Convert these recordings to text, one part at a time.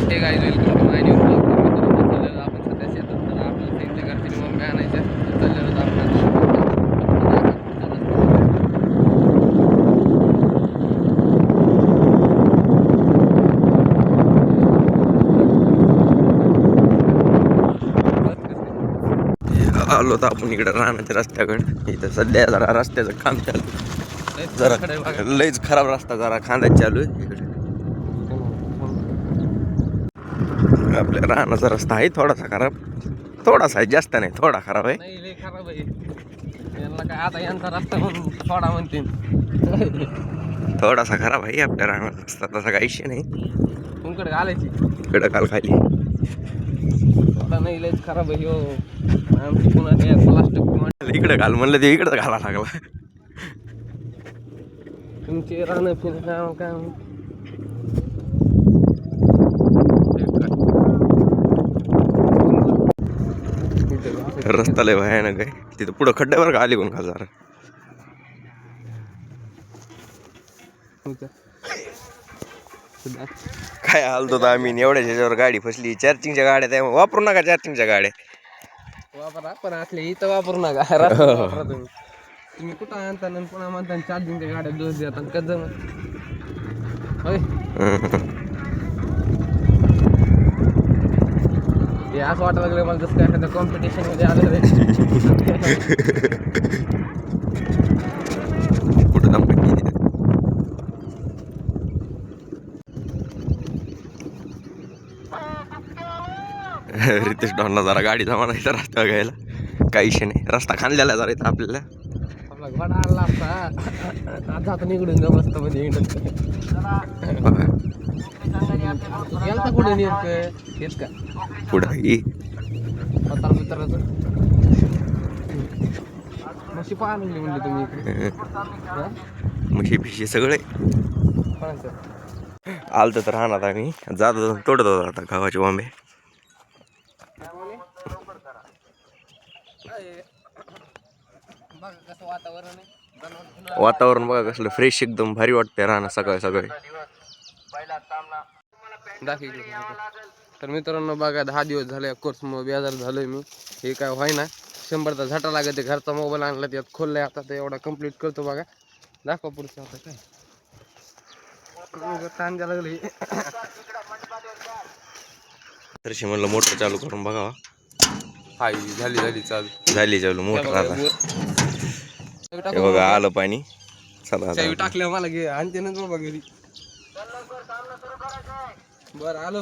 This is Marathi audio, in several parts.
हे guys welcome to my new blog. चाललेलो आपण सध्या शेतात. तर आपल्याला त्यांच्या घरची मम्मी आणायच्या चाललेलो आपण आलो तर आपण इकडे राहण्याच्या रस्त्याकडे. इथं सध्या जरा रस्त्याचं काम चालू, जरा लईच खराब रस्ता, जरा खांदाच चालू आहे इकडे. आपल्या राहण्याचा रस्ता आहे थोडासा खराब, थोडासा आहे, जास्त नाही, थोडा खराब आहे. नाही लई खराब आहे यांना काय आता, यांचा रस्ता म्हणून थोडा म्हणते. थोडासा खराब आहे आपल्या राहण्याचा रस्ता, तसा काही विषय नाही. तुमकडे घालायची इकडे काल खाली थोडा नाही, लईच खराब आहे. हो आमची पुन्हा प्लास्टिक इकडे घाल म्हणलं ते इकडे घाला लागला. तुमचे राहणं फिरणं काय रस्ता लय भयानक आहे. तिथं पुढं खड्ड्यावर आली कोण खासदार काय हालतो तर आम्ही एवढ्या ह्याच्यावर गाडी फसली. चार्जिंगच्या गाड्या त्या वापरू नका, चार्जिंगच्या गाड्या वापरा, पण असले इथं वापरू नका. वापरा तुम्ही कुठं आणता पुन्हा म्हणता चार्जिंगच्या गाड्या दोष देतात कदम. हे असं वाटायला लागलं मला जसं काय एखाद्या कॉम्पिटिशन मध्ये आलं रे. कुठं दम रितेश डॉनला जरा गाडी जमानायचा रस्ता घ्यायला, काही विषय नाही. रस्ता खांदलेला जरा इथं आपल्याला. आपला घोडा आला असता आता आता निघडून जा मस्त मध्ये गेलता कुठे नेमकं येत का पुढं पताल मित्राचं म्हशी पाहा लागली म्हणले तुम्ही. म्हशी फिशी सगळे आलत तर राहणार आम्ही जात तोडत होतो आता गावाचे वांबे. वातावरण बघा कसलं फ्रेश, एकदम भारी वाटतंय राहणं सकाळी सकाळी. तर मित्रांनो बघा 10 दिवस झाले कोर्स मग बेजार झालोय मी. हे काय व्हाय ना, 100चा झटा लागत. घरचा मोबाईल आणला त्यात खोललाय, आता ते एवढा कम्प्लीट करतो. बघा दाखवा पुढचं आता काय ताण द्यायला लागले. तशी म्हणलं मोटर चालू करून बघावा. हाय झाली चालू मोटर आला. हे बघा आलं पाणी. चला टाकल्या मला घे आणते ना बाबा घरी. बरं आलो.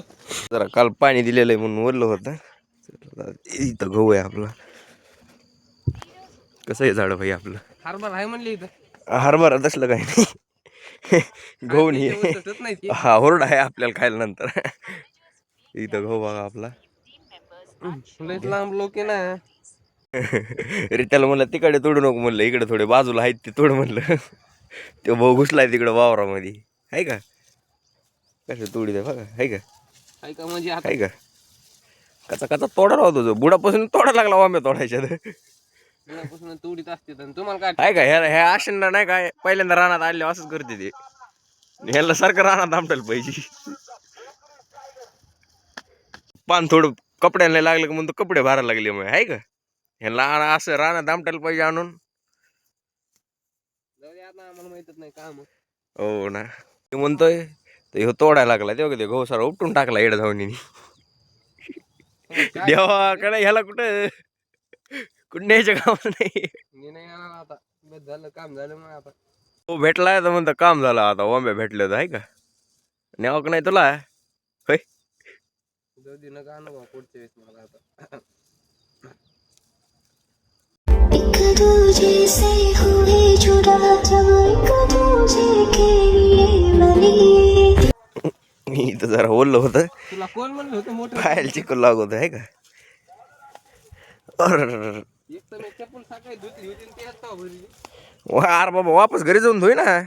जरा काल पाणी दिलेलं आहे म्हणून वरलं होतं. इथं गहू आहे आपला. कसं आहे झाड भाई आपलं. हरभरा आहे म्हणले इथं. हरभरा तसलं काही नाही, गहू नाही. हा होरडा आहे आपल्याला खायला नंतर. इथं गहू बघा आपला. लांब लोक ना. रित्याला म्हणलं तिकडे तोडू नको म्हणलं, इकडे थोडे बाजूला आहेत ते तोड म्हणलं. ते भाऊ घुसलाय तिकडं वावरामध्ये आहे का. कसं तोडी द्या बघा, आहे का म्हणजे आहे का. कचा कचा तोडा राहतो जो बुडापासून तोडा लागला वांबे तोडायच्या. बुडापासून तोडीत असते तुम्हाला काय आहे का. ह्या आशेंना नाही काय पहिल्यांदा रानात आणले असंच करते ते. ह्याला सारखं रानात आमटायला पाहिजे. पान थोडं कपड्याला लागलं का म्हणतो कपडे भरायला लागले मग, आहे का. ह्याला असं रानात दामटायला पाहिजे आणून. आम्हाला माहितच नाही काम. हो ना, ते म्हणतोय तर ह्यो तोडायला लागला तेव्हा ते गहू सारा उपटून टाकला एड धावणी. देवाकडे ह्याला कुठं न्यायचं काम नाही. आता झालं काम झालं मग आता तो भेटलाय तर म्हणतं काम झालं. आता वांब्या भेटले तर आहे का. न्यावं का नाही तुला होय. पुढच्या वेळेस मला आता इथं जरा ओललं होतं. तुला कोण म्हणलं होतं मोठं पायाला चिकल लागत आहे का. अरे बाबा वापस घरी जाऊन धुई ना.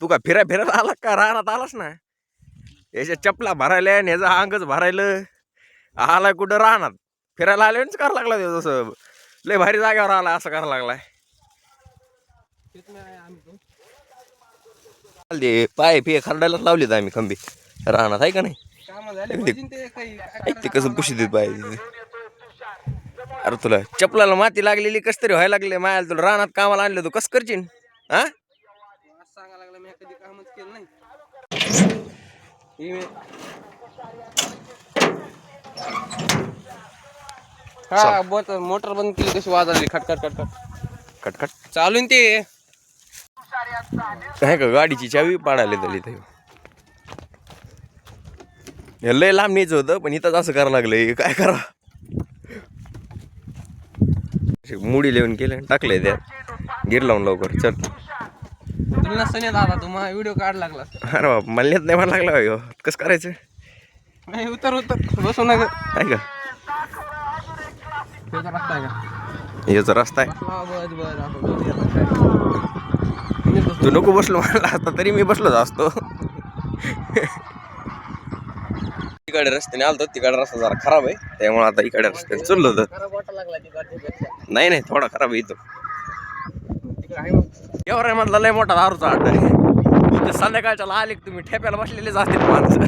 तू का फिरायला आला का राहणार आलास ना. याच्या चपला भरायला आणि ह्याचं अंगच भरायला आलाय कुठं राहणार. फिरायला आल्याच करायला लागला तसं. लय भारी जागेवर आला असं करायला लागलाय. ते पाय पे खरडायलाच लावलेत आम्ही खंबी राहणार आहे का नाही ते कसं पुशी देत पाय अरे तुला चपलाला माती लागलेली कस तरी व्हायला लागले मायाला तुला रानात कामाला आणलं तू कस करशील हा सांगा लागला मी कधी कामच केलं नाही हा बोट मोटर बंद केली कशी वाजवली खटखट खटखट खटखट चालून ते काय का गाडीची चावी पाडायला तरी ते लय लांब न्यायचं होतं पण इथंच असं करावं लागलंय काय करा मुडी लिहून केलं टाकलंय त्यात गिर लावून लवकर चल तुला नसतं नाही दादा तू मला व्हिडिओ काढ लागला अरे बाप मला नेत नाही मला लागला कसं करायचं नाही उतर उतर बसू नका आहे का याचा रस्ता आहे तू नको बसलो मला आता तरी मी बसलोच असतो तिकडे रस्त्याने आलतो तिकडे रस्ता जरा खराब आहे त्यामुळे आता इकडे रस्त्याने चाललो होतं नाही नाही थोडा खराब आहे इथं एवढा मधला लय मोठा दारूचा अड्डा आहे इथं संध्याकाळच्या आले तुम्ही ठेप्याला बसलेलेच असतील माणसं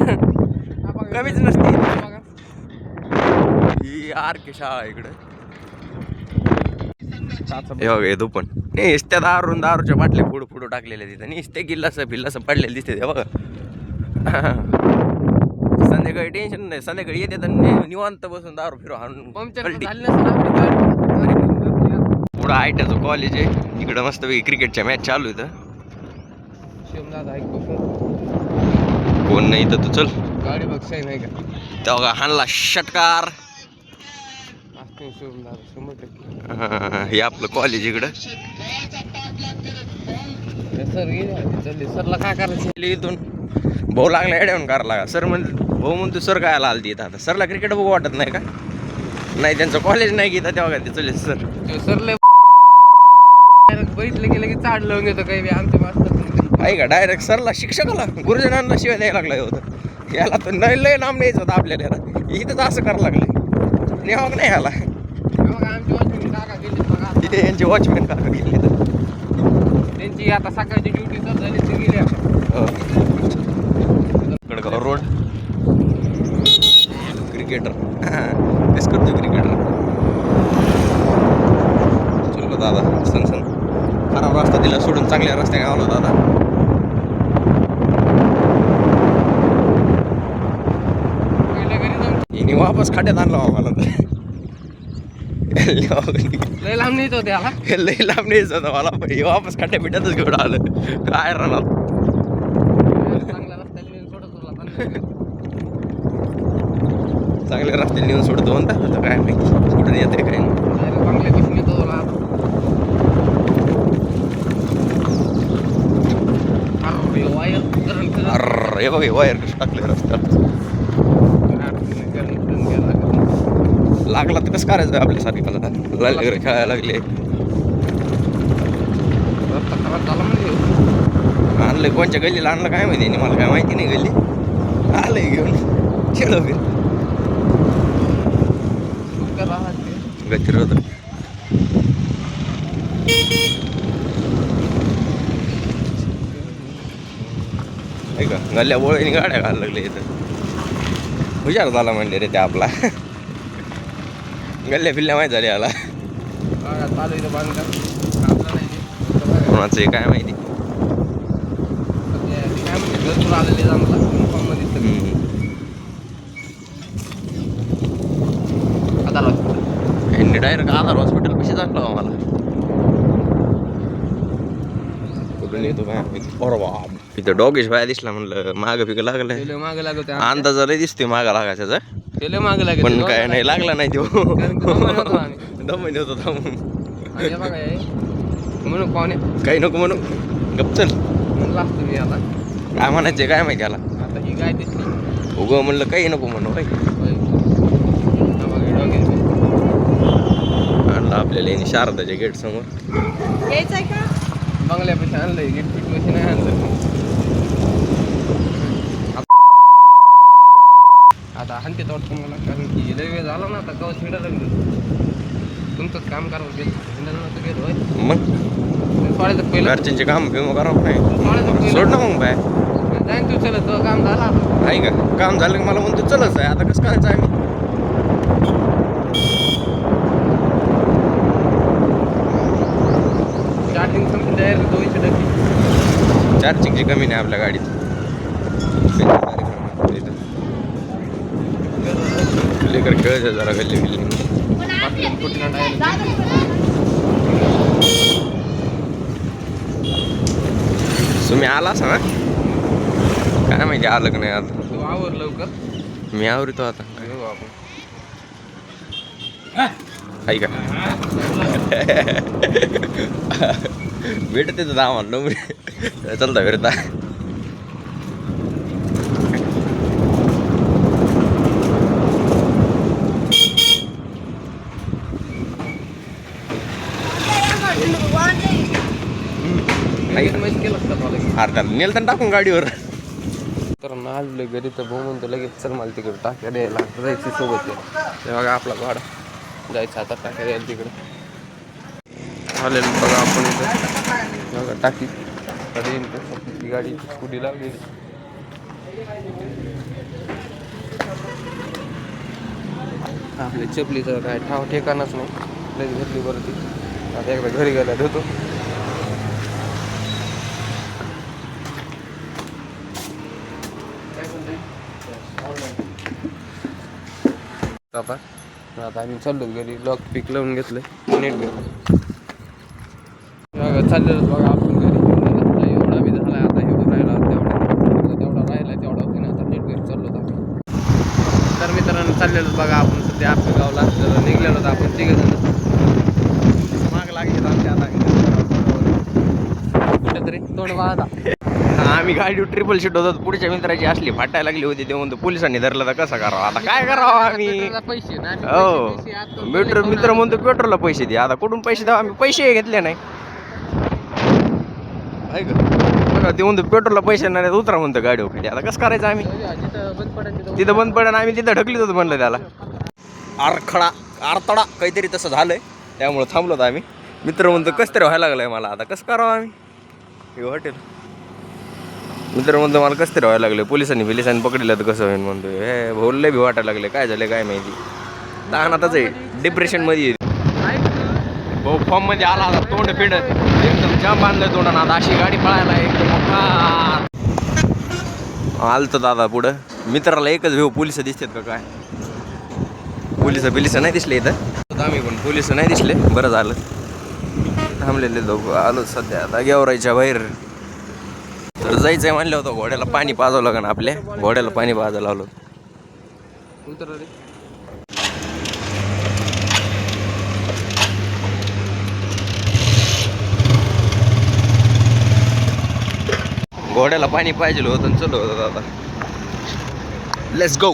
कमीच नसते ही आर के शाळा इकडे हे तू पण त्या दारूच्या बाटल्या पुढं पुढं टाकलेल्या तिथं निसते गिल्लास भिल्लास पडलेले दिसते ते बघा संध्याकाळी टेन्शन नाही संध्याकाळी येते तर निवांत बसून दारू फिरू आणून पुढं आयट्याचं कॉलेज आहे इकडं मस्त क्रिकेटच्या मॅच चालू आहे कोण नाही तर तू चल गाडी बघ नाही का तेव्हा हाणला षटकार हे आपलं कॉलेज इकडं सरला काय करायचं इथून भाऊ लागला एड्यावून करायला लागा सर भाऊ म्हणतो सर काय आला तिथं आता सरला क्रिकेट बघू वाटत नाही का नाही त्यांचं कॉलेज नाही घेता तेव्हा काय ते चले सर सरला बघितलं गेलं की चाड लावून घेतो काही आमच्या मास्तर आहे का डायरेक्ट सरला शिक्षकाला गुरुजनांना शिवाय द्यायला लागला होतं याला तर नाही लय नाम न्यायचं होतं आपल्याला इथंच असं करायला लागलं नेहावं नाही ह्याला तिथे यांचे वॉचमॅन काका गेले त्यांची आता सकाळची ड्युटी तर झाली ते गेली कडगाव रोड क्रिकेटर तेच करतो क्रिकेटर चलो दादा सण खराब रस्ता दिला सोडून चांगल्या रस्त्याने आलो दादा हिने वापस खाट्यात आणला मला लय लांब नाही होते लय लांब नाही होतं मला वापस खाट्या पिठातच घेऊन आलं काय राहणार चांगल्या रस्त्याने नेऊन सोडतो म्हणता आता काय माहिती कुठून येते काय अरे बघ वायर कसं टाकले रस्त्यात लागला तर कसं करायचं आपल्यासारखी वगैरे खेळायला लागले आणलंय कोणच्या गल्लीला आणलं काय माहिती मला काय माहिती नाही गल्ली आलंय घेऊन खेळ गच्चीर होत का गल्ल्या बोळीने गाड्या घालायला लागल्या इथं हुशार झाला म्हणले रे त्या आपला गल्ल्या फिल्ल्या माहीत झाली याला कोणाचं काय माहिती डायरेक्ट आधार हॉस्पिटल कशी जाणलं आम्हाला कुठून येतो काय इथं डॉगेश बाया दिसला म्हणलं मागं पिकं लागलं मागं लागत अंदाजा लय दिसतोय मागं लागायचा मागं लागेल पण काय नाही लागला नाही तो दमून होतो म्हणून पाहुणे काही नको म्हणू गप चल म्हणलं असतो मी आता काय म्हणायचे काय माहिती याला आता ही काय दिसली उगं म्हणलं काही नको म्हणू आणलं आपल्याला यांनी शारदाच्या गेट समोर यायचंय का बंगल्यापाशी आणलंय गेट पीठ मशीन नाही आणलं आता हाणते तोड तुम्हाला कारण की लय वेळ झाला ना आता गाव हिंडायला लागलं तुमचंच काम करावं गेलं हिंडायला नव्हतं गेलो मग सोडायचं पहिलं. घरच्यांचे काम बिम करावं नाही. सोडायचं पहिलं. सोड ना मग बाय. जाईन तू चल तो काम झाला आता. आहे का काम झालं की मला म्हणतो चलच आहे आता कसं करायचं आम्ही. चार्जिंग संपून जाईल 200%. चार्जिंगची कमी नाही आपल्या गाडीत. लेकर खेळायचं जरा गल्ली बिल्ली. तुम्ही आला असा ना काय माहिती आलं का नाही आता. तू आवर लवकर. मी आवरितो आता. घेऊ आपण. आहे का भेटते तर आम्हाला नंबर चालता फिरता. अर्धा नेल तर टाकून गाडीवर. तर आलो घरी तर भाऊ म्हणतो लगेच चल मला तिकडे टाक्या द्यायला जायची सोबत. ते बघा आपला गाडा जायचं आता टाक्या द्यायला तिकडे. आलेलं बघा आपण इथं बघा टाकी ती गाडी स्कूटी लावलेली. आपल्या चपलीचं काय ठाव ठिकाणच नाही. लगेच घेतली बरं ती. आता एकदा घरी गेला धुतो. आता आम्ही चाललो घरी. लॉक पिक लावून घेतलंय नेट चाललेलं बघा आपण घरी. एवढा बी झालाय आता हे राहिला तेवढा राहिला तेवढा होती ना. आता नेट घरी चाललो आम्ही. तर मित्रांनो चाललेलं बघा आपण सध्या आपल्या गावला जर निघलेलो तर आपण तिघे जण माग लागले आमच्या आता कुठेतरी तोंड वाहता. आम्ही गाडी ट्रिपल शीट होतो. पुढच्या मित्राची असली फाटायला लागली होती ते म्हणतो पोलिसांनी धरलं तर कसं करावं आता काय करावं आम्ही. पैसे हो मित्र म्हणतो पेट्रोलला पैसे दे. आता कुठून पैसे द्यावं आम्ही पैसे घेतले नाही. आहे का बघा ते म्हणतो पेट्रोलला पैसे नाही उतरा म्हणतो गाडीवर खाली. आता कसं करायचं आम्ही. तिथं बंद पडेल आम्ही तिथं ढकलीत होतो म्हणलं त्याला. आरतडा काहीतरी तसं झालंय त्यामुळं थांबलो होतो आम्ही. मित्र म्हणतो कसं तरी व्हायला लागलंय मला. आता कसं करावं आम्ही. हे हॉटेल मित्र म्हणतो मला कसं तरी व्हायला लागलं. पोलिसांनी पकडलं तर कसं होईल म्हणतो. हे भोलले भी वाटायला लागले काय झालं काय माहिती. ताणातच आहे डिप्रेशन मध्ये. भाऊ फॉर्म मध्ये आला आता तोंड पिंड एकदम जाम बांधलं तोंडानं. आता अशी गाडी पळायला एकदम आलतो दादा पुढं. मित्राला एकच भेऊ पोलिस दिसतात का काय. पोलिस नाही दिसले इथं आम्ही पण. पोलिस नाही दिसले बरं झालं. थांबलेले दोघं आलो सध्या आता गेवराईच्या बाहेर. तर जायचंय म्हणलं होतं घोड्याला पाणी पाजावं लागेल. आपल्या घोड्याला पाणी पाजायला लावलं. घोड्याला पाणी पाहिजे होतं चलो होतं आता. Let's go.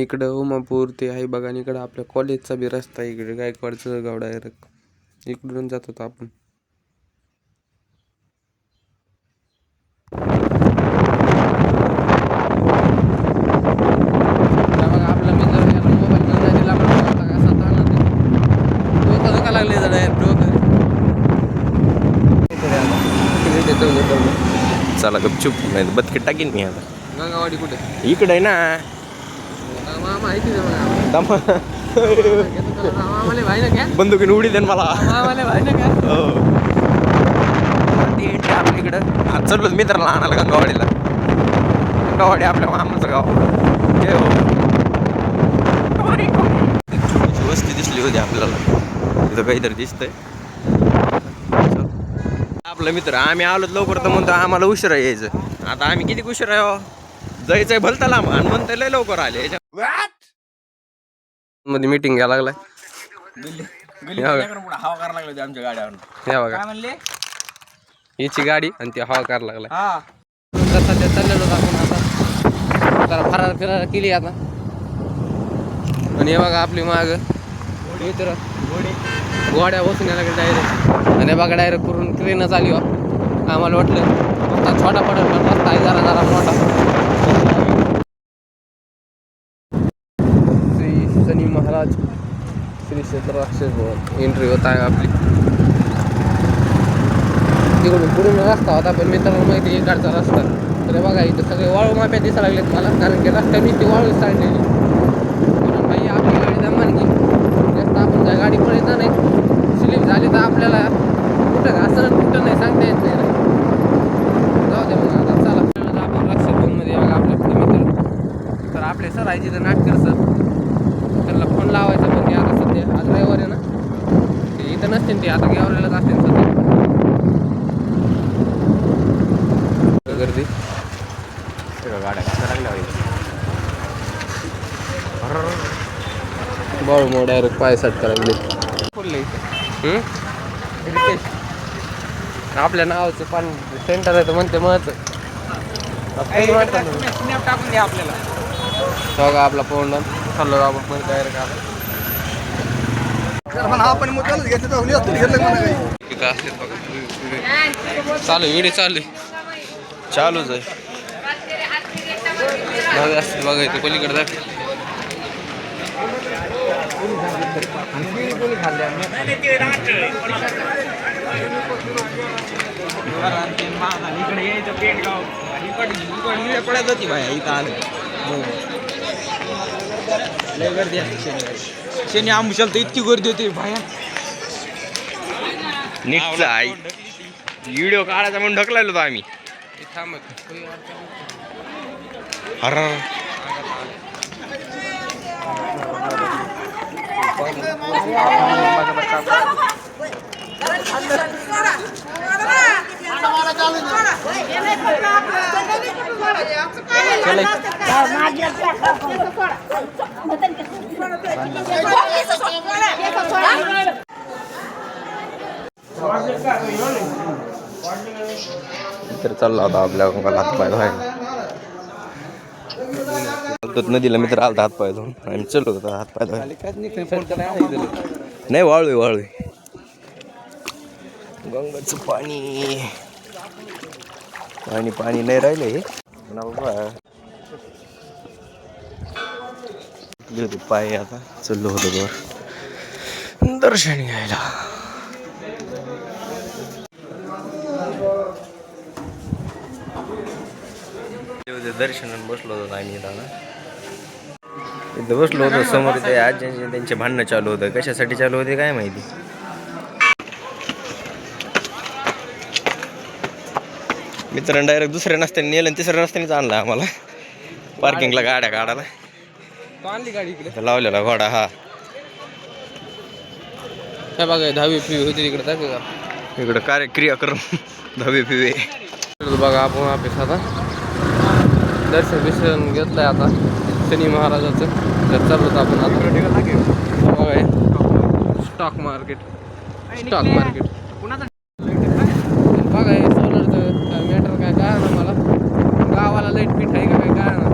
इकडं उमापूर ते आहे बघा. आणि इकडं आपल्या कॉलेजचा बी रस्ता आहे. इकडे गायकवाडचं गाव डायरेक्ट इकडून जात होतो आपण. आपला मित्र मोबाईल घेऊन दिला कसा लागले चला गपचूप नाही बदके टाकीन मी आता. गंगावाडी कुठे इकडे आहे ना. बंदुकीने उडी देन मला. आपल्या इकडं आज चाललो मित्राला आणायला गंगावाडीला. गंगावाडी आपल्या मामाचं गाव. वस्ती दिसली होती आपल्याला. तिथं काहीतरी दिसतंय. आपला मित्र आम्ही आलो लवकर तर म्हणतो आम्हाला उशिरा यायचं. आता आम्ही किती उशिरा आहे जायचंय भलता लांब आणि म्हणता लय लवकर आले. मध्ये मीटिंग घ्यायला लागलाय. हवा करायला लागली आमच्या गाड्यावर. हिची गाडी आणि ती हवा करायला लागलाय. सध्या चाललेलो आपण आता जरा फरार केली आता. आणि हे बघा आपली माग मित्र गोड्या बसून यायला डायरेक्ट आणि बघा डायरेक्ट करून ट्रेनच आली आम्हाला वाटलं रस्ता छोटा पडेल पण रस्ता आहे जरा जरा मोठा. श्री शनी महाराज श्री क्षेत्र राक्षस भवन एंट्री होत आहे आपली. तिकडून पुढून रस्ता होता पण मित्रांनो माहिती इकडचा रस्ता तर बघा इथं सगळे वाळू माप्या दिसायला लागलेत मला कारण की रस्त्याने ती वाळू सांडलेली म्हणून भाई आपली गाडी दमान की जास्त आपण त्या गाडी पण येतं नाही स्लिप झाली तर आपल्याला कुठं घासणं कुठं नाही सांगता येत नाही. जाऊ दे मग आता चला आपण राक्षस भवनमध्ये बघा आपल्या मित्र तर आपले सर आहे तिथं नाटकर सर त्यांना फोन लावायचा पण ते आता सध्या आज रविवार आहे ना ते इथं नसतील ते आता गेवरायलाच असतील सध्या गर्दी गाड्या लागल्या बळ मग डायरेक्ट पाय सट करायला आपल्या नावाचं पण सेंटर आहे तर म्हणते महत्व टाकून द्या आपल्याला बघा आपला पवंडन चाललो आपण पण डायरेक्ट चालू व्हिडिओ चालूच आहे. बघायचं पलीकडे दाख पडत होती भाई इथं आलं लय गर्दी असते शनी आमुशाल तर इतकी गर्दी होती भाया नीटचा आई व्हिडिओ काढायचा म्हणून ढकलायलो होतो आम्ही. हर तर चालला होता आपल्या हातपाय धुवायला नदीला मित्र आलता हातपाय धुवून आम्ही चललो होतो हातपाय धुवायला. नाही वाळू वाळू गंगाचं पाणी पाणी पाणी नाही राहिलंय पाय आता चललो होतो वर दर्शन घ्यायला. दर्शनाला बसलो होतो आम्ही इथं बसलो होतो समोर ते आजी त्यांचे भांडणं चालू होतं कशासाठी चालू होते काय माहिती. मित्रांनो डायरेक्ट दुसऱ्या रस्त्याने नेलं आणि तिसऱ्या रस्त्यानेच आणला आम्हाला पार्किंगला गाड्या काढायला आणली गाडी इकडे लावलेला घोडा. हा काय बघा 10वी फ्री होती तिकडे दाखव का इकडं कार्यक्रम 10वी फिवे बघा आपण ऑफिस आता दर्शन बिर्शन घेतलंय आता शनी महाराजाचं तर चाललो आपण आता बघा स्टॉक मार्केट बघा हे सोलरचं मॅटर काय ना मला गावाला लाईट पीठ आहे का काय ना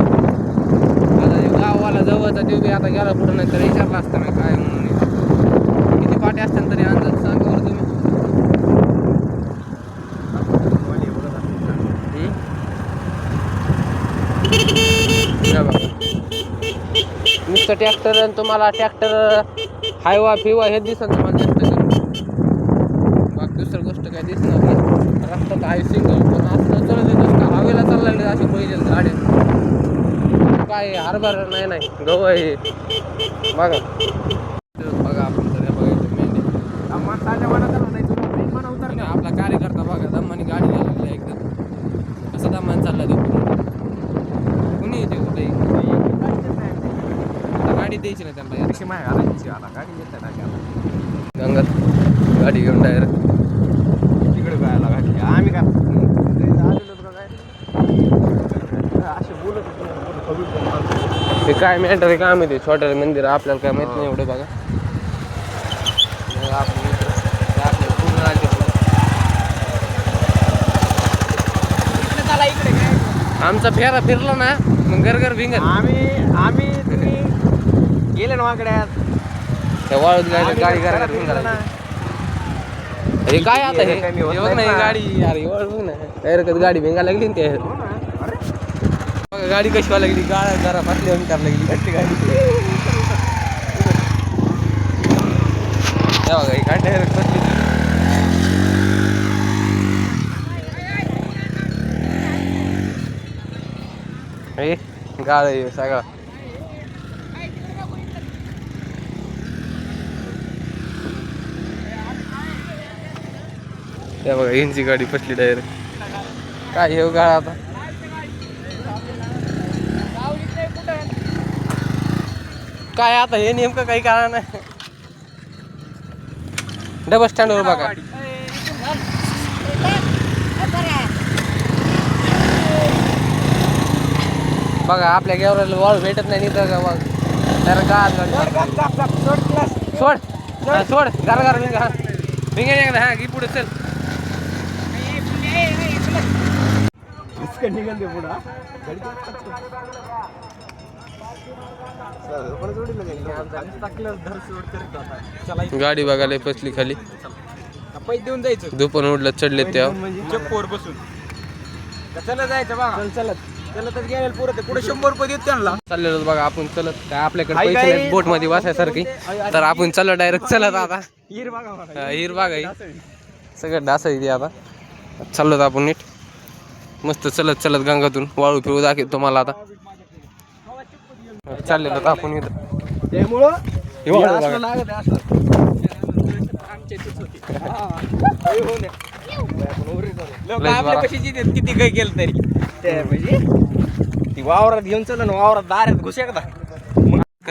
आता गावाला जवळचा देव बी आता गेला पुढं नाही तर विचारला असतं नाही काय म्हणून किती पाठी असतात तरी अंदाज सांगा बरं तुम्ही. नुसतं ट्रॅक्टर आणि तुम्हाला ट्रॅक्टर हायवा फिवा हे दिसत तुम्हाला जास्त बाकी दुसरं गोष्ट काय दिसणार नाही. रस्ता तर आहे सिंगल पण असं चलत का हवेला चाललेले अशी पहिले गाड्या काय हरभर नाही गहू आहे बघा बघा आपण तर बघायचं मेंढे आपला कार्यकर्ता बघा दमानी गाडी घ्यायला लागली एकदम कसं दमान चालला तो कुणी येते कुठे गाडी द्यायची नाही त्यांना गंगात गाडी घेऊन डायरेक्ट तिकडे जायला घातली आम्ही काय असे बोलत ते काय मेंढर काय माहिती छोट्या मंदिर आपल्याला काय माहित नाही एवढं बघा. आमचा फेरा फिरला ना मग घर भिंगत आम्ही तुम्ही गेले ना वाकड्यात त्या वाळूत गाडी करायला हे काय आता हे बघ ना, ही गाडी अरे वाळू बघ ना डायरेक्ट गाडी भेंगा लागली ना त्या गाडी कशी व्हायला लागली, गाळा जरा फाटली करायला लागली गाडी बघा ही गाडी डायरेक्ट बसली. गाळ आहे सगळा. त्या बघा यांची गाडी फसली डायरेक्ट. काय हे गाळ आता काय आता हे नेमकं काही कळा नाही. डबल स्टँडवर बघा बघा आपल्या गेवराला वाळू भेटत नाही तर सोड सोड घर घर भिंगे एकदा हा की पुढे चल गाडी बघायला फसली खाली. पैसे देऊन जायचं दुपार उडलं चढले त्या चप्पोवर बसून चला जायचं बघा. चलत चलतच गेले पुरं ते पुढे 100 रुपये देत त्यांना. चाललेलो बघा आपण चलत. काय आपल्याकडे पैसे नाही बोट मध्ये बसायसारखी, तर आपण चला डायरेक्ट चलत आता. हिर बघा हिर बागा सगळं डास आहे ते. आता चाललो आपण नीट मस्त चलत चलत गंगातून वाळू फिरू दाखव तुम्हाला. आता चाललेलो आपण इथं किती काही केलं तरी म्हणजे ती वावरात घेऊन चल ना, वावरात दारात घुस एकदा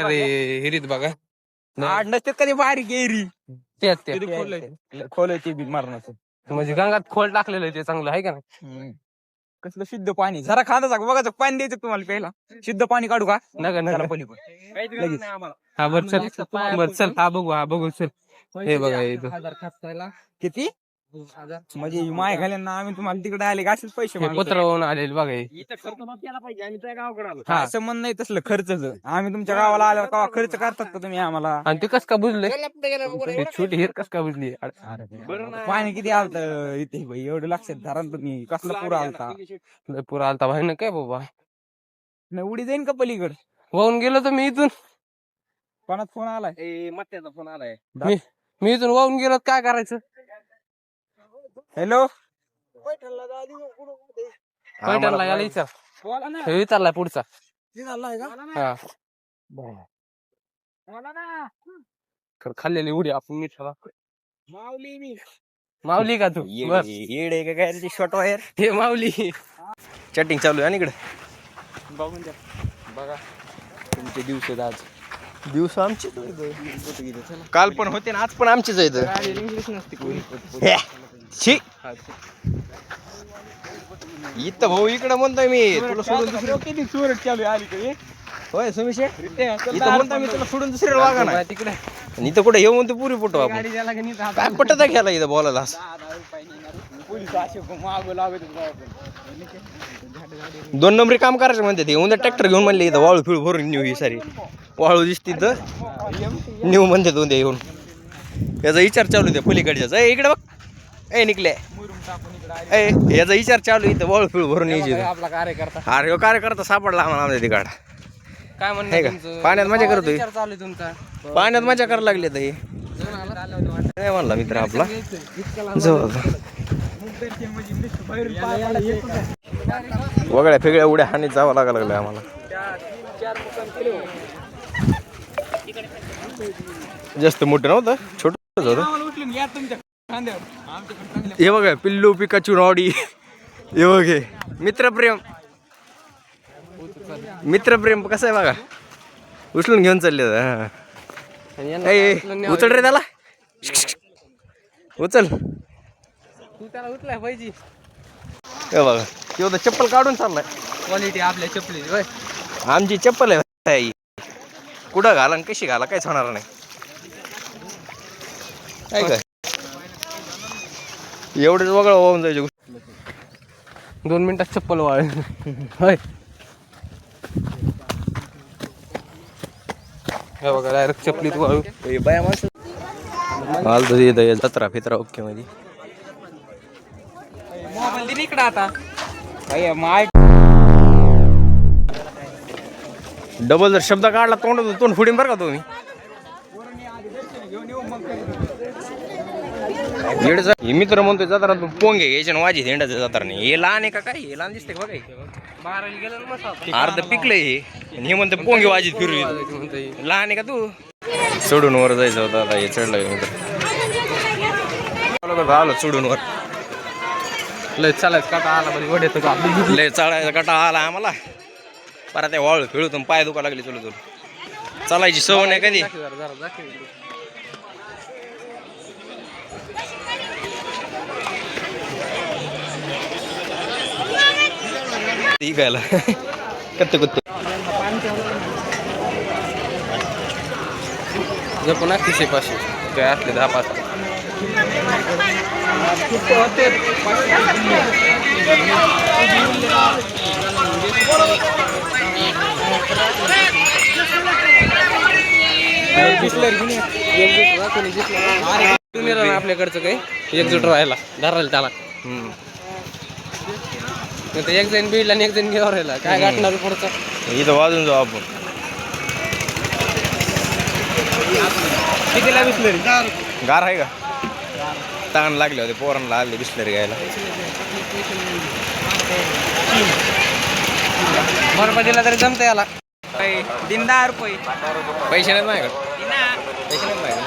हिरीत बघा आड नसते कधी बारीक एरी तेच ते खोल ते बी मारण्याचं. म्हणजे गंगात खोल टाकलेलं आहे ते चांगलं आहे का नाही. कसलं शुद्ध पाणी. जरा खांदा बघा पाणी द्यायचं तुम्हाला प्यायला. शुद्ध पाणी काढू का नका नका लगेच. हा बर चल बर चल हा बघू हा बघू चल. हे बघा किती म्हणजे माय घाल्यांना आम्ही तुम्हाला तिकडे आले का असेच पैसे पत्रावरून आलेले बघा असं म्हण नाही तसलं खर्चच. आम्ही तुमच्या गावाला आल्यावर का खर्च करतात का तुम्ही आम्हाला. आणि ते कस का बुजले छोटी हिर कस का बुजली. पाणी किती आलत इथे भाई एवढं लक्षात धरा तुम्ही. कसला पुरा आलता पुरा आलता भाई ना काय बाबा नाही उडी जाईन का पलीकड. वाहून गेलो तर मी इथून. कोणात फोन आलाय. मत्याचा फोन आलाय. मी इथून वाहून गेलो काय करायचं. हॅलो पैठणला याला विचारलाय पुढचा. खाल्लेली उडी आपण नीट माऊली का तू येडे का काय शॉर्ट वायर. हे माऊली चॅटिंग चालू आहे ना इकडे. बघून द्या बघा तुमचे दिवस आज. दिवस आमचे काल पण होते ना आज पण आमचेच आहेत. इंग्लिश नसते इथं भाऊ इकडे म्हणतोय मी तुला सोडून किती चोरट चालू आली होय सुमिशे इथं म्हणतोय मी तुला सोडून दुसऱ्याला वागा ना. तिकडे इथं कुठे येऊ म्हणतो पुरी फोटो आपण काय पटत घ्यायला इथं बोलायला. दोन नंबरी काम करायचं म्हणते ते. उद्या ट्रॅक्टर घेऊन म्हणले इथं वाळू फिळ भरून नेऊ. ही सारी वाळू दिसती तर नेऊ म्हणते उद्या येऊन. याचा विचार चालू त्या पलीकडच्या इकडे बघ ए निकले याचा विचार चालू इथं वाळू फिळ भरून यायची. आपला कार्यकर्ता अरे हो कार्यकर्ता सापडला आम्हाला आमच्या तिकडं. काय म्हणणं पाण्यात मजा करतोय. चालू तुमचा पाण्यात मजा करायला लागली तर काय म्हणला मित्र आपला जवळ वगळ्या फेगळ्या उड्या हानीत जावं लागायला लागलं आम्हाला. जास्त मोठं नव्हतं छोटच होतं. हे बघा पिल्लू पिकाचू नॉडी. हे बघे मित्रप्रेम मित्रप्रेम कसं आहे बघा. उचलून घेऊन चालले उचल रे त्याला उचल. तू त्याला उचलाय पाहिजे. हे बघा तेव्हा चप्पल काढून चाललाय. क्वालिटी आपल्या चप्पलीची होय. आमची चप्पल आहे कुठं घाला आणि कशी घाला काहीच होणार नाही. काय काय एवढंच वगळं होऊन जायचे. 2 मिनिटात चप्पल वाळ होय. हे बघा डायरेक्ट चपलीत वाळू. बाया माणसं आलतो इथं जत्रा फित्रा ओके मध्ये. मोबाईल दिली इकडं आता. माय डबल जर शब्द काढला तोंड फुडीन बरं का तुम्ही. मित्र म्हणतोय जाताना तू पोंगे घ्यायचे ना माझी झेंडाचं जाताना नाही. हे लहान आहे का काय, हे लहान दिसते बघा. 12ला गेलं ना मस्त. अर्ध पिकलंय हे आणि हे म्हणतं पोंगे वाजीत फिरवी. लहान आहे का तू. चढून वर जायचं होतं आता हे चढलं मित्र. आलो चढून वर. लय चालायचं काटा आला बरी वडेत का. लय चढायचा कटा आला आम्हाला. परत त्या वाळू खेळून पाय दुखा लागले चलू चालायची सवय नाही कधी. इकायला कत्ते कुत्ते जपून 500 ते असले 10-5. आपल्याकडचं काही एकजूट राहायला धरायला त्याला. एक जण बीडला आणि एक जण घेऊन राहिला काय गाठणार पुढचं. इथं वाजून जाऊ आपण. कितीला बिसलरी गार आहे का. ताण लागले होते पोरांना आले बिस्लरी घ्यायला. बरोबर दिला तरी जमतं याला. दिन 10 रुपये. पैसे नाहीत माझ्याकडे. पैसे नाहीत माझ्याकडे.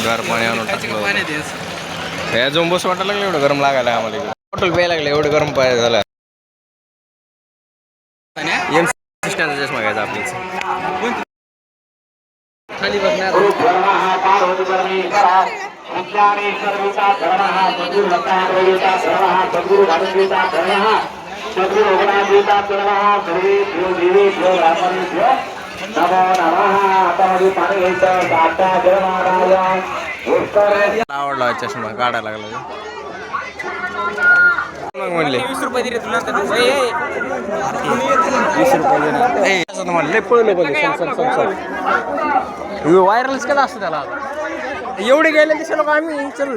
गार पाणी आणून टाकलं. हे अजून बस वाटायला लागलं एवढं गरम लागायला आम्हाला. बॉटल प्यायला लागलं एवढं गरम पाय झालं. चष्मा घ्यायचा आपली. खाली बघणार आवडला चष्मा काढायला लागला. मग म्हणले 20 रुपये दिले तुला. 20 रुपये तुम्हाला लय पळलं पाहिजे. व्हायरलच केला असतं त्याला. एवढे गेले तसे लोक आम्ही चल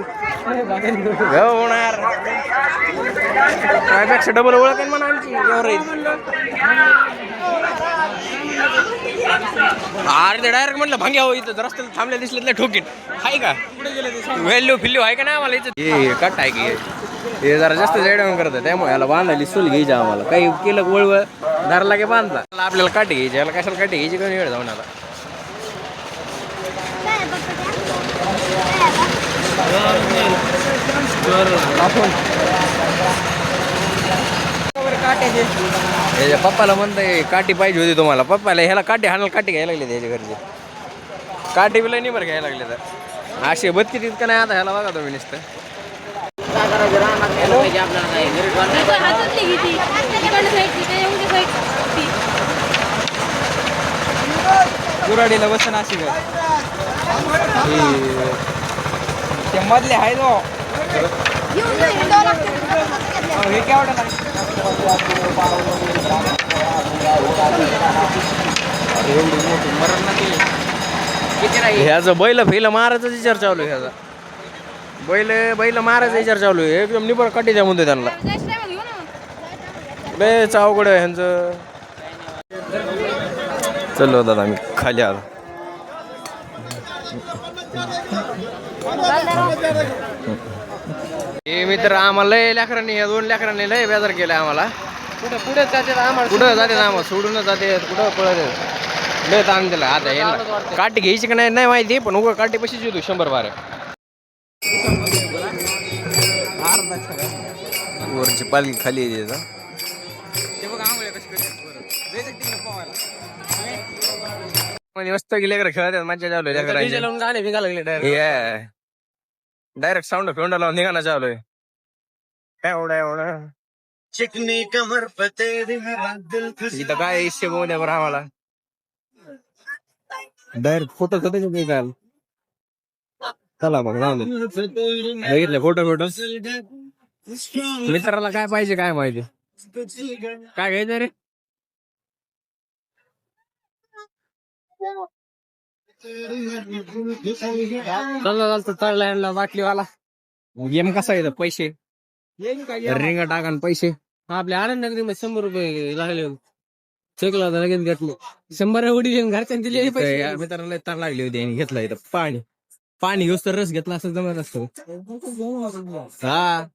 होणार त्यापेक्षा डबल ओळख आहे म्हणा आमची. अरे ते डायरेक्ट म्हटलं भांग्या हो इथं रस्त्याला थांबल्या दिसले ठोकीन आहे का. व्हॅल्यू फिल्यू आहे का नाही आम्हाला इथं. हे कट आहे की हे जरा जास्त जैडवून करतं त्यामुळे याला बांधायला सूल घ्यायची आम्हाला. काही केलं वळवळ धरला की बांधला. आपल्याला काठी घ्यायची याला कशाला काठी घ्यायची कमी वेळ जाऊन आता. त्याच्या पप्पाला म्हणतंय काठी पाहिजे होती तुम्हाला. पप्पाला ह्याला काठी हाणायला काठी घ्यायला लागली त्याच्या घरचे. काठी बिला नाही बरं घ्यायला लागले तर असे बदकी तितकं नाही. आता ह्याला बघा तुम्ही नुसतं. कुराडीला बसन अशी ते मधले आहे जो हे केवढं एवढी मोठी मरण ना ते किती नाही. ह्याचं बैल मारायचा विचार चालू आहे. ह्याचा बैल मारायचा विचार चालू आहे. एकदम निबर काठी द्या म्हणतो त्यांना. लयच अवघड आहे ह्यांचं. चलो दादा मी खाली आलो. हे मित्र आम्हाला लय लेकरांनी या 2 लेकरांनी लय बेजार केलं आम्हाला. पुढे जाते आम्हाला. कुठं जाते आम्हाला सोडूनच जाते. कुठं पळत लय ताण दिला. आता यांना काठी घ्यायची का नाही माहिती पण उगा काठी पशीच येतो 100 वरची पालखी खाली येते. मस्त गेले खेळत मजा चालू आहे. गाणे भिगा लागले डायरेक्ट. डायरेक्ट साऊंड फेंडा लावून निघाना चालू आहे. एवढं चिकनी कमर इथं काय इशे बोल बरं आम्हाला. डायरेक्ट फोटो काय चला मग बघितले फोटो मित्राला काय पाहिजे काय माहिती. काय घ्यायचं रे? चालतं चढला बाटलीवाला. गेम कसा येतं? पैसे रिंग टाका पैसे. आपल्या आनंद नगरी 100 रुपये लागले. चेकला होता लगेच घेतलं. 100 उडी घरच्यांनी दिले पैसे. मित्राला ताण लागली होती आणि घेतला इथं पाणी घेऊस तर रस घेतला असं जमत असतं. हा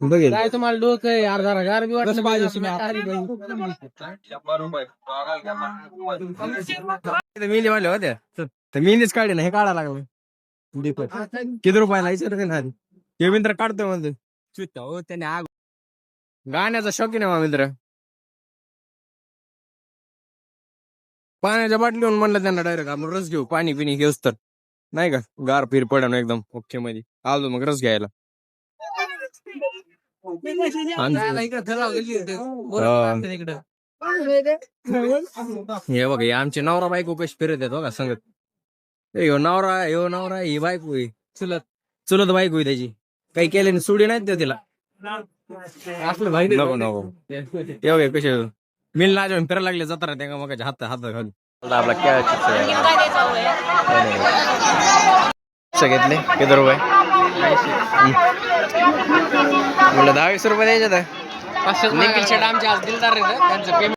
बघेल काय तुम्हाला डोकं आहे अर्धा गार बी वाटलं पाहिजे. मेहंदी वाले होत्या तर मेहंदीच काढे ना हे काढा लागलं. किती रुपयाला विचार ना ते मित्र काढतोय म्हणतो. हो त्याने गाण्याचा शौकीन आहे मित्र. पाण्याच्या बाटलीहून म्हणलं त्यांना डायरेक्ट आपण रस घेऊ पाणी पिणी घेऊस तर नाही का गार फिर पडा ना एकदम ओके मध्ये आलो मग रस घ्यायला. हे बघ आमचे नवरा बायको कशी फिरत आहेत बघा सांगत. ह्यो नवरा ही बायको आहे चुलत बायको आहे त्याची. काही केल्याने सुडी नाही तिला असलं माहिती नको एवढे कसे मिल ना फिरायला लागले जाताना त्या मग हात घालून आपला घेतले किती रुपये म्हणलं 10-20 रुपये द्यायचे तर निखिल शेट आमचे आज दिलदार त्यांचं पेमेंट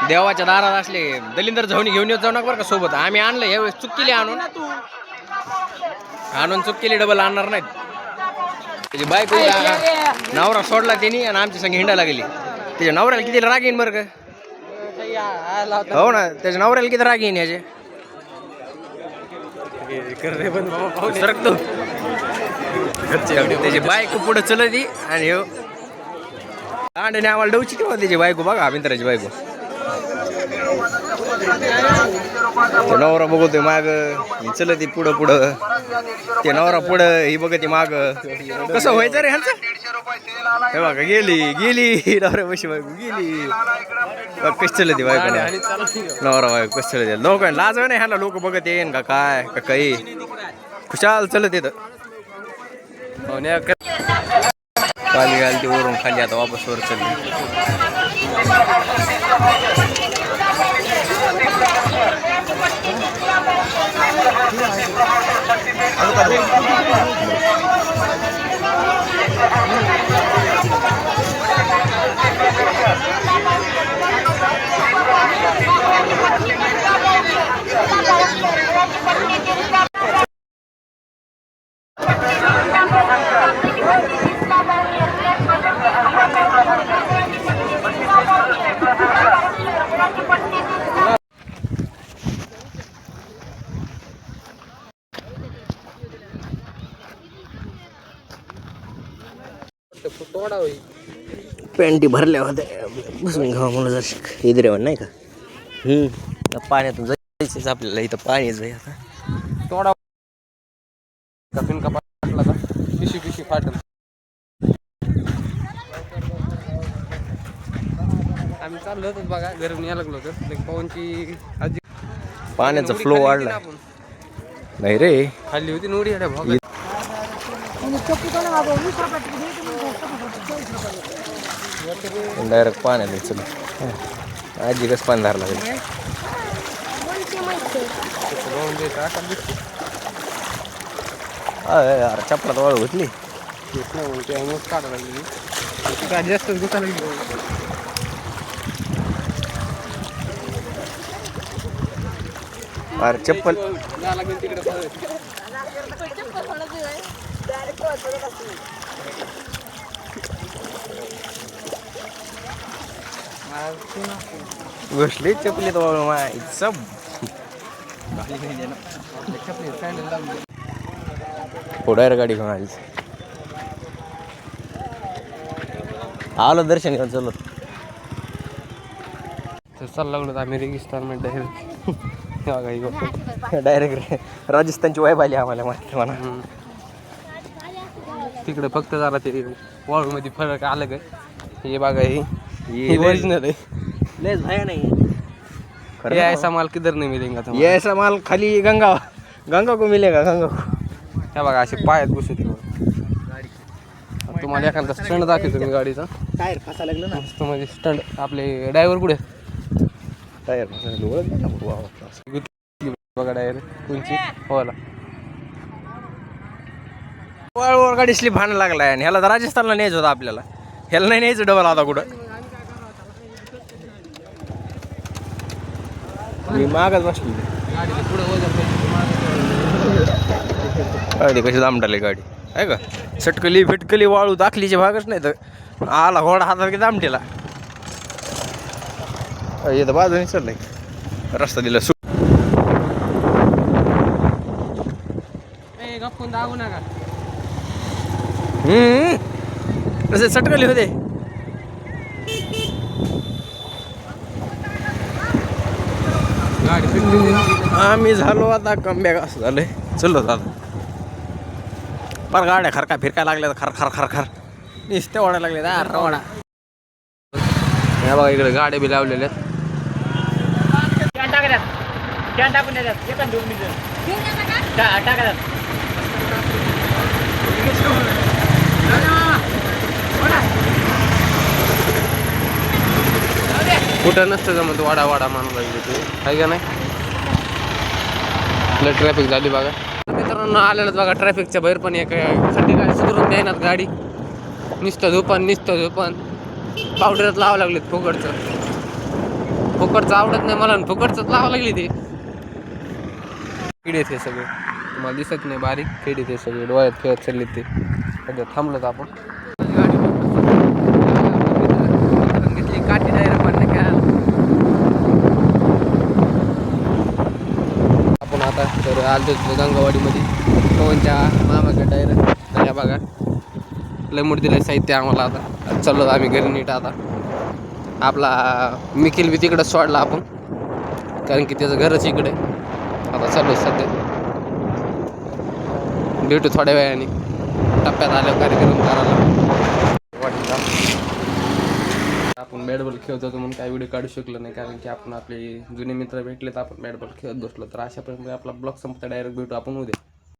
देवाच्या दारात असले दलिंदर झवणी घेऊन येत जाऊ नका बरं का सोबत. आम्ही आणलं यावेळेस चूक केली आणून चूक केली डबल आणणार नाहीत. त्याची बायको नवरा सोडला त्यांनी आणि आमच्या संग हिंडायला गेली. त्याच्या नवऱ्याला किती राग येईन बरं का. हो ना त्याच्या नवऱ्याला किती राग येईन याचे सरकतो. त्याची बायको पुढे चलत आणि आम्हाला डवची तेव्हा त्याची बायको बघा मित्राची बायको. नवरा बघतोय माग चलत पुढं ते नवरा पुढं ही बघते माग. कसं व्हायचं रे ह्यांचं. हे बघा गेली नवरा बशी बायको गेली. कशी चलते बायको नवरा बायको कशी चलत लोक लाज नाही ह्याला लोक बघत येईन का काय का काही खुशाल चलत येत. खाली घालते वरून खाली आता वापस वर चलली. पेंटी भरल्या होत्या बसून घावा म्हणून जर इथे रेवण नाही का. पाण्यातून जायचंच आपल्याला इथं पाणीच आहे आता. तोडा पिशी फाटल. आम्ही चाललो होतो बघा घरून यायला लागलो होतो पवनची आजी पाण्याचा फ्लो वाढला नाही रे खाली होती नोडी भाग. डायरेक्ट पाण्यात चल आजी कस पाणी धरला अरे चपला वाळ होतली काढा लागली जास्त गुता लागली. अरे चप्पल घुसली चपली तो सब पुढे गाडी घेऊन आली. आलो दर्शन घेऊन चलो चालला लागलो आम्ही रेगिस्तान मध्ये डायरेक्ट राजस्थानची वाईब आली आम्हाला माहिती म्हणा. तिकडे फक्त जरा ते वाळू मध्ये फरक आलं काय हे बघा हे ओरिजिनल आहे. लयच भाया नाही खरं ये ना? ऐसा माल किधर नाही मिलेगा तुम्हाला. ये ऐसा माल खाली गंगा गंगा को मिलेगा गंगा को. हे बघा असे पायात घुसते तुम्हाला एखादा स्टंड दाखवतो मी गाडीचा. टायर फसा लागलं ना. मस्त म्हणजे स्टंड. आपले ड्रायव्हर कुठे टायर फसा लागलं ओळख ना बघा ड्रायव्हर कोणची होला. वळवळ गाडी स्लिप भांड लागलाय आणि ह्याला तर राजस्थानला न्यायचं होतं आपल्याला. ह्याला नाही न्यायचं डबल आता कुठं. मी मागच बसली गाडीचं पुढे वजन गाडी कशी दामटाली गाडी आहे का. सटकली फिटकली वाळू दाखलीचे भागच नाही तर आला घोडा हातात की दामटीला. येतं बाजूने चाललंय रस्ता दिला सु. गप्पून दागू नका. तसे सटकली होते. गाडी फिटली. आम्ही झालो आता कमबॅक असं झालंय. चलो आता पर गाड्या खरका फिरकाय लागल्या खर खर खर खर नुसते ओढायला लागले रवाडा. हे बघा इकडे गाड्या बी लावलेल्या आहेत. कुठं नसतं जमत वाडा वाडा मानून लागली ते आहे का नाही. लय ट्रॅफिक झाली बघा मित्रांनो. आलेलं बघा ट्रॅफिकच्या बाहेर पण एक खड्डे काय सुधरून द्यायनात गाडी. नुसतं झोपण पावडरच लावावं लागलेत फुकटचं. फुकटचं आवडत नाही मला. फुकटचंच लावावं लागली ते. किडे ते सगळे तुम्हाला दिसत नाही. बारीक किडे ते सगळे डोळ्यात खेळत चालले ते. सगळं थांबलं आपण. घेतली काठी डायरेक्ट पण आपण आता तर आलतो गंगावाडीमध्ये पवनच्या मामाकडे डायरेक्ट. या बघा लय मोठ दिलं साहित्य आम्हाला. आता चाललो आम्ही घरी नीट. आता आपला मिखिल बी तिकडं सोडला आपण कारण की त्याचं घरच इकडे. आता चाललो सध्या भेटू थोड्या वेळाने टप्प्यात आल्यावर कार्यक्रम करायला वाटतं. आपण बॅट बॉल खेळत होतो म्हणून काही व्हिडिओ काढू शकलो नाही कारण की आपण आपले जुने मित्र भेटले तर आपण बॅट बॉल खेळत बसलो. तर अशा प्रकारे आपला ब्लॉग संपता. डायरेक्ट भेटू आपण उद्या.